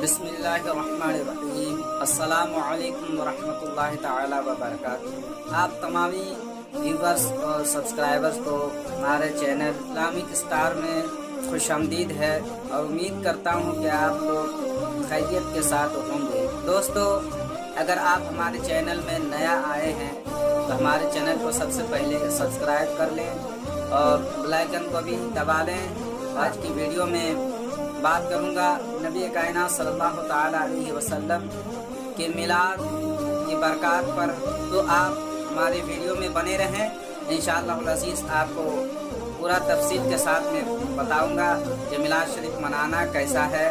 بسم اللہ الرحمن الرحیم۔ السلام علیکم ورحمۃ اللہ تعالی وبرکاتہ۔ آپ تمامی ویورز اور سبسکرائبرز کو ہمارے چینل اسلامک اسٹار میں خوش آمدید ہے اور امید کرتا ہوں کہ آپ لوگ خیریت کے ساتھ ہوں گے۔ دوستو، اگر آپ ہمارے چینل میں نیا آئے ہیں تو ہمارے چینل کو سب سے پہلے سبسکرائب کر لیں اور بیل آئیکن کو بھی دبا لیں۔ آج کی ویڈیو میں بات کروں گا نبی کائنات صلی اللہ تعالی علیہ وسلم کے میلاد کی برکات پر، تو آپ ہماری ویڈیو میں بنے رہیں۔ انشاءاللہ العزیز آپ کو پورا تفصیل کے ساتھ میں بتاؤں گا کہ میلاد شریف منانا کیسا ہے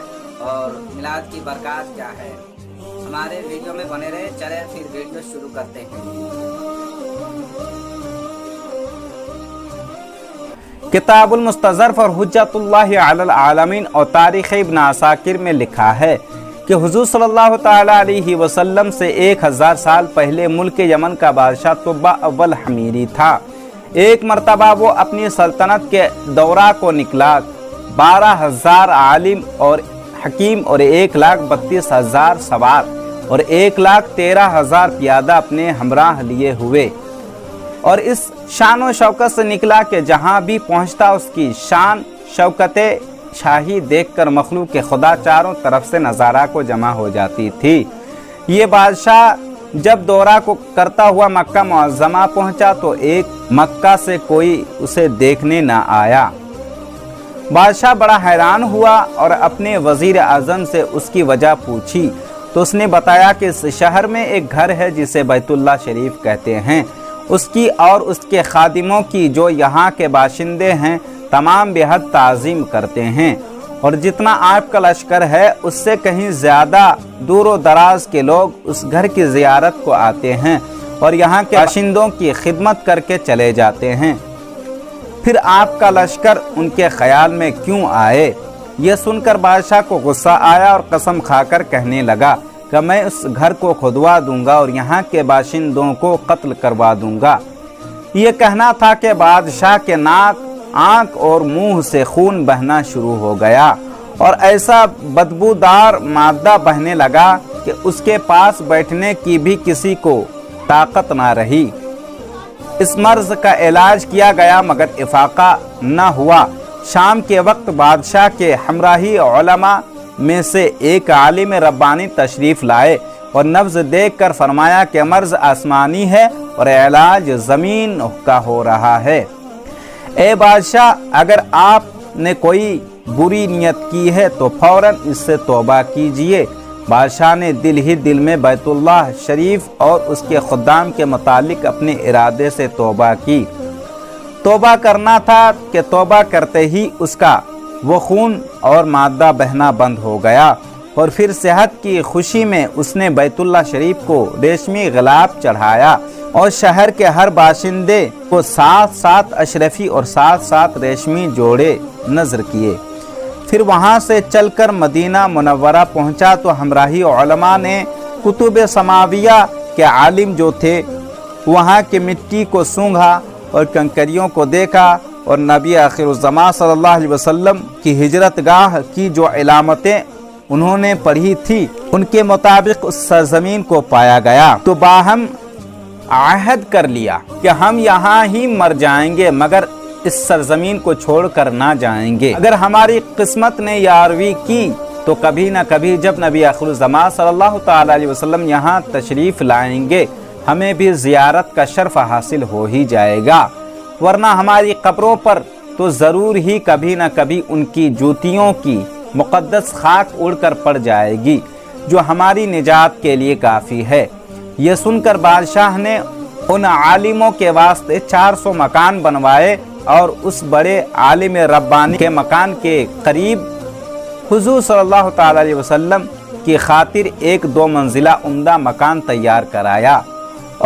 اور میلاد کی برکات کیا ہے۔ ہمارے ویڈیو میں بنے رہے۔ چلیں پھر ویڈیو شروع کرتے ہیں۔ کتاب المستظرف اور حجت اللہ علی العالمین اور تاریخ ابن عساکر میں لکھا ہے کہ حضور صلی اللہ تعالی علیہ وسلم سے 1000 سال پہلے ملک یمن کا بادشاہ طبع اول حمیری تھا۔ ایک مرتبہ وہ اپنی سلطنت کے دورہ کو نکلا۔ 12,000 عالم اور حکیم اور 1,32,000 سوار اور 1,13,000 پیادہ اپنے ہمراہ لیے ہوئے، اور اس شان و شوکت سے نکلا کہ جہاں بھی پہنچتا اس کی شان شوکت شاہی دیکھ کر مخلوق خدا چاروں طرف سے نظارہ کو جمع ہو جاتی تھی۔ یہ بادشاہ جب دورہ کو کرتا ہوا مکہ معظمہ پہنچا تو ایک مکہ سے کوئی اسے دیکھنے نہ آیا۔ بادشاہ بڑا حیران ہوا اور اپنے وزیر اعظم سے اس کی وجہ پوچھی تو اس نے بتایا کہ اس شہر میں ایک گھر ہے جسے بیت اللہ شریف کہتے ہیں، اس کی اور اس کے خادموں کی جو یہاں کے باشندے ہیں تمام بے حد تعظیم کرتے ہیں، اور جتنا آپ کا لشکر ہے اس سے کہیں زیادہ دور و دراز کے لوگ اس گھر کی زیارت کو آتے ہیں اور یہاں کے باشندوں کی خدمت کر کے چلے جاتے ہیں۔ پھر آپ کا لشکر ان کے خیال میں کیوں آئے؟ یہ سن کر بادشاہ کو غصہ آیا اور قسم کھا کر کہنے لگا کہ میں اس گھر کو کھدوا دوں گا اور یہاں کے باشندوں کو قتل کروا دوں گا۔ یہ کہنا تھا کہ بادشاہ کے ناک، آنکھ اور منہ سے خون بہنا شروع ہو گیا اور ایسا بدبودار مادہ بہنے لگا کہ اس کے پاس بیٹھنے کی بھی کسی کو طاقت نہ رہی۔ اس مرض کا علاج کیا گیا مگر افاقہ نہ ہوا۔ شام کے وقت بادشاہ کے ہمراہی علماء میں سے ایک عالم ربانی تشریف لائے اور نبض دیکھ کر فرمایا کہ مرض آسمانی ہے اور علاج زمین کا ہو رہا ہے۔ اے بادشاہ، اگر آپ نے کوئی بری نیت کی ہے تو فوراً اس سے توبہ کیجئے۔ بادشاہ نے دل ہی دل میں بیت اللہ شریف اور اس کے خدام کے متعلق اپنے ارادے سے توبہ کی۔ توبہ کرنا تھا کہ توبہ کرتے ہی اس کا وہ خون اور مادہ بہنا بند ہو گیا، اور پھر صحت کی خوشی میں اس نے بیت اللہ شریف کو ریشمی غلاف چڑھایا اور شہر کے ہر باشندے کو 7 اشرفی اور 7 ریشمی جوڑے نذر کیے۔ پھر وہاں سے چل کر مدینہ منورہ پہنچا تو ہمراہی علماء نے کتب سماویہ کے عالم جو تھے وہاں کی مٹی کو سونگھا اور کنکریوں کو دیکھا، اور نبی آخر الزمان صلی اللہ علیہ وسلم کی ہجرت گاہ کی جو علامتیں انہوں نے پڑھی تھی ان کے مطابق اس سرزمین کو پایا گیا، تو باہم عہد کر لیا کہ ہم یہاں ہی مر جائیں گے مگر اس سرزمین کو چھوڑ کر نہ جائیں گے۔ اگر ہماری قسمت نے یاروی کی تو کبھی نہ کبھی جب نبی آخر الزمان صلی اللہ تعالی علیہ وسلم یہاں تشریف لائیں گے ہمیں بھی زیارت کا شرف حاصل ہو ہی جائے گا، ورنہ ہماری قبروں پر تو ضرور ہی کبھی نہ کبھی ان کی جوتیوں کی مقدس خاک اڑ کر پڑ جائے گی جو ہماری نجات کے لیے کافی ہے۔ یہ سن کر بادشاہ نے ان عالموں کے واسطے 400 مکان بنوائے اور اس بڑے عالم ربانی کے مکان کے قریب حضور صلی اللہ تعالی علیہ وسلم کی خاطر ایک 2 منزلہ عمدہ مکان تیار کرایا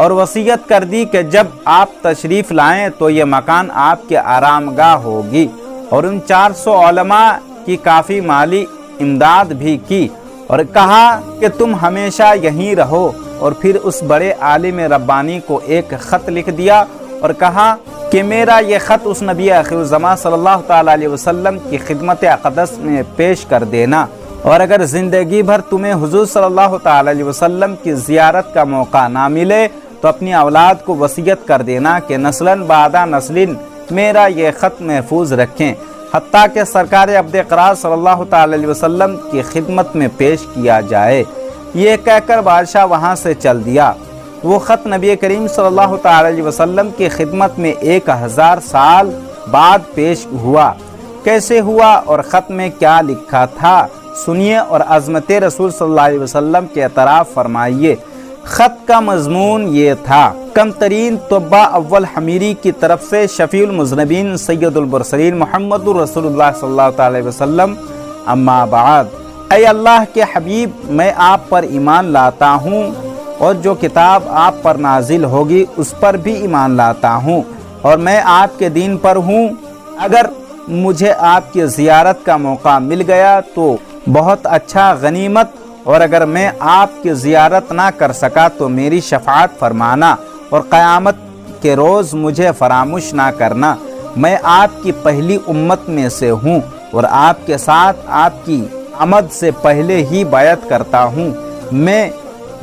اور وصیت کر دی کہ جب آپ تشریف لائیں تو یہ مکان آپ کے آرام گاہ ہوگی، اور ان 400 علماء کی کافی مالی امداد بھی کی اور کہا کہ تم ہمیشہ یہیں رہو، اور پھر اس بڑے عالم ربانی کو ایک خط لکھ دیا اور کہا کہ میرا یہ خط اس نبی آخر الزمان صلی اللہ تعالی علیہ وسلم کی خدمت اقدس میں پیش کر دینا और अगर ज़िंदगी भर तुम्हें हुजूर सल्लल्लाहु ताला अलैहि वसल्लम की ज़ियारत का मौका ना मिले तो अपनी औलाद को वसीयत कर देना कि नस्लन बादा नस्लिन मेरा ये ख़त महफूज रखें, हत्ता कि सरकार अब्द क़रार सल्लल्लाहु ताला अलैहि वसल्लम की खिदमत में पेश किया जाए। ये कहकर बादशाह वहाँ से चल दिया। वो ख़त नबी करीम सल्लल्लाहु ताला अलैहि वसल्लम की खिदमत में 1000 साल बाद पेश हुआ। कैसे हुआ और ख़त में क्या लिखा था सुनिए और अज़मत रसूल सल्लल्लाहु अलैहि वसल्लम के एतराफ़ फरमाइए। ख़त का मज़मून ये था, कम तरीन तोबा अव्वल हमीरी की तरफ से शफ़ीउल मुज़नबीन सैयदुल मुरसलीन मुहम्मदुर रसूलुल्लाह सल्लल्लाहु अलैहि वसल्लम, अम्मा बाद। ऐ अल्लाह के हबीब, मैं आप पर ईमान लाता हूँ और जो किताब आप पर नाजिल होगी उस पर भी ईमान लाता हूँ, और मैं आपके दीन पर हूँ। अगर मुझे आपकी ज़ियारत का मौका मिल गया तो बहुत अच्छा गनीमत, और अगर मैं आपकी ज़ियारत ना कर सका तो मेरी शफ़ाअत फरमाना और क़यामत के रोज़ मुझे फरामोश ना करना। मैं आपकी पहली उम्मत में से हूँ और आपके साथ आपकी आमद से पहले ही बैत करता हूँ। मैं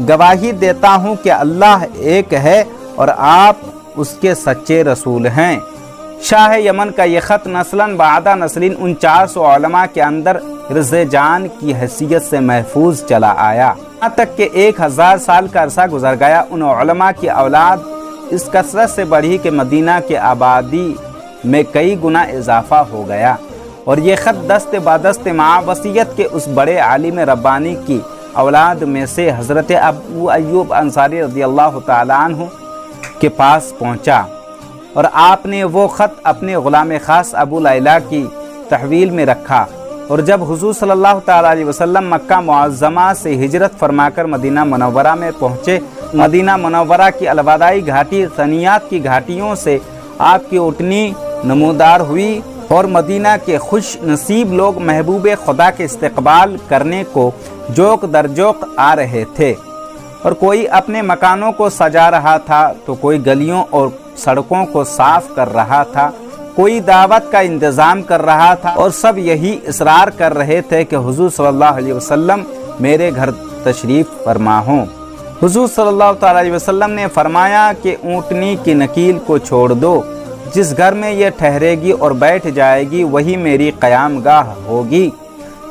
गवाही देता हूँ कि अल्लाह एक है और आप उसके सच्चे रसूल हैं। शाह यमन का ये ख़त नस्लन बादा नस्लिन उन 400 उलमा के अंदर रिज़े जान की हैसियत से महफूज चला आया, यहाँ तक कि 1000 साल का अरसा गुजर गया। उन उलमा की औलाद इस कसरत से बढ़ी कि मदीना के आबादी में कई गुना इजाफा हो गया। और ये ख़त दस्ते बादस्ते माँ वसीयत के उस बड़े आलिम रब्बानी की औलाद में से हज़रत अबू अय्यूब अंसारी रज़ियल्लाहु ताला अन्हु के पास पहुँचा, और आपने वो ख़त अपने ग़ुलाम ख़ास अबू लैला की तहवील में रखा। और जब हुज़ूर सल्लल्लाहु ताला अलैहि वसल्लम मक्का मुअज़्ज़मा से हिजरत फरमाकर मदीना मुनव्वरा में पहुँचे, मदीना मुनव्वरा की अलवदाई घाटी सनियात की घाटियों से आपकी ऊँटनी नमूदार हुई, और मदीना के खुश नसीब लोग महबूब खुदा के इस्तकबाल करने को जोक दर जोक आ रहे थे। और कोई अपने मकानों को सजा रहा था तो कोई गलियों और सड़कों को साफ कर रहा था, कोई दावत का इंतज़ाम कर रहा था, और सब यही इसरार कर रहे थे कि हुजूर सल्लल्लाहु अलैहि वसल्लम मेरे घर तशरीफ़ फरमा हों। हुजूर सल्लल्लाहु अलैहि वसल्लम ने फरमाया कि ऊँटनी की नकील को छोड़ दो, जिस घर में ये ठहरेगी और बैठ जाएगी वही मेरी क़यामगाह होगी।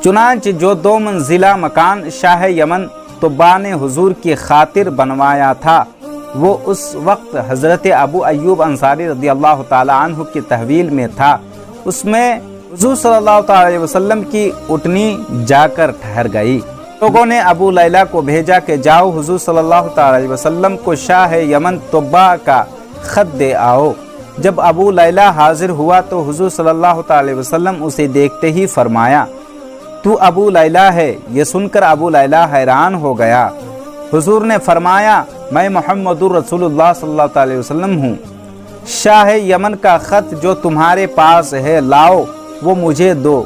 चुनांचे जो 2 मंजिला मकान शाह यमन तुब्बा ने हुजूर की खातिर बनवाया था, वो उस वक्त हज़रत अबू अय्यूब अंसारी रज़ियल्लाहु ताला अन्हु की तहवील में था। उसमें हुजूर सल्लल्लाहु अलैहि वसल्लम की ऊँटनी जाकर ठहर गई। लोगों ने अबू लैला को भेजा कि जाओ हुजूर सल्लल्लाहु अलैहि वसल्लम को शाह यमन तुब्बा का ख़त दे आओ। जब अबू लैला हाजिर हुआ तो हुजूर सल्लल्लाहु अलैहि वसल्लम उसे देखते ही फरमाया, तू अबू लैला है। ये सुनकर अबू लैला हैरान हो गया। हुजूर ने फरमाया, मैं मुहम्मदुर रसूलुल्लाह सल्लल्लाहु अलैहि वसल्लम हूँ। शाह यमन का ख़त जो तुम्हारे पास है लाओ, वो मुझे दो।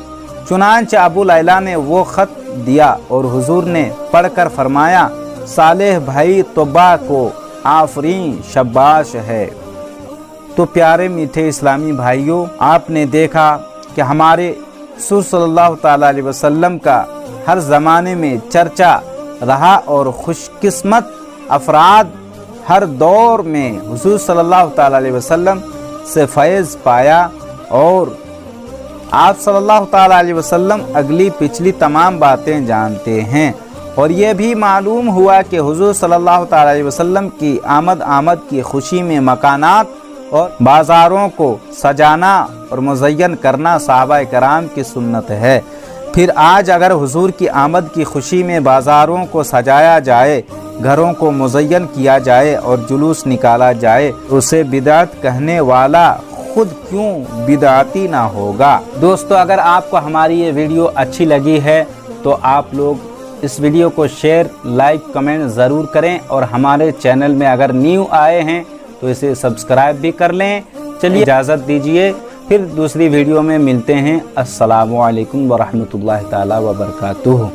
चुनांचे अबू लैला ने वो ख़त दिया और हुजूर ने पढ़कर फरमाया, सालेह भाई तुब्बा को आफरीन शब्बाश है। तो प्यारे मीठे इस्लामी भाइयों, आपने देखा कि हमारे रसूल सल्लल्लाहु ताला अलैहि वसल्लम का हर ज़माने में चर्चा रहा, और खुशकिस्मत अफराद हर दौर में हुजूर सल्लल्लाहु ताला अलैहि वसल्लम से फैज़ पाया, और आप सल्लल्लाहु ताला अलैहि वसल्लम अगली पिछली तमाम बातें जानते हैं। और ये भी मालूम हुआ कि हुजूर सल्लल्लाहु ताला अलैहि वसल्लम की आमद की खुशी में मकानात और बाज़ारों को सजाना और मुज़य्यन करना सहाबा कराम की सुन्नत है। फिर आज अगर हुजूर की आमद की खुशी में बाज़ारों को सजाया जाए, घरों को मुज़य्यन किया जाए और जुलूस निकाला जाए, उसे बिदअत कहने वाला खुद क्यों बिदअती ना होगा। दोस्तों, अगर आपको हमारी ये वीडियो अच्छी लगी है तो आप लोग इस वीडियो को शेयर, लाइक, कमेंट ज़रूर करें, और हमारे चैनल में अगर न्यू आए हैं तो इसे सब्सक्राइब भी कर लें। चलिए इजाज़त दीजिए, फिर दूसरी वीडियो में मिलते हैं। अस्सलामु अलैकुम व रहमतुल्लाहि ताला व बरकातुहू।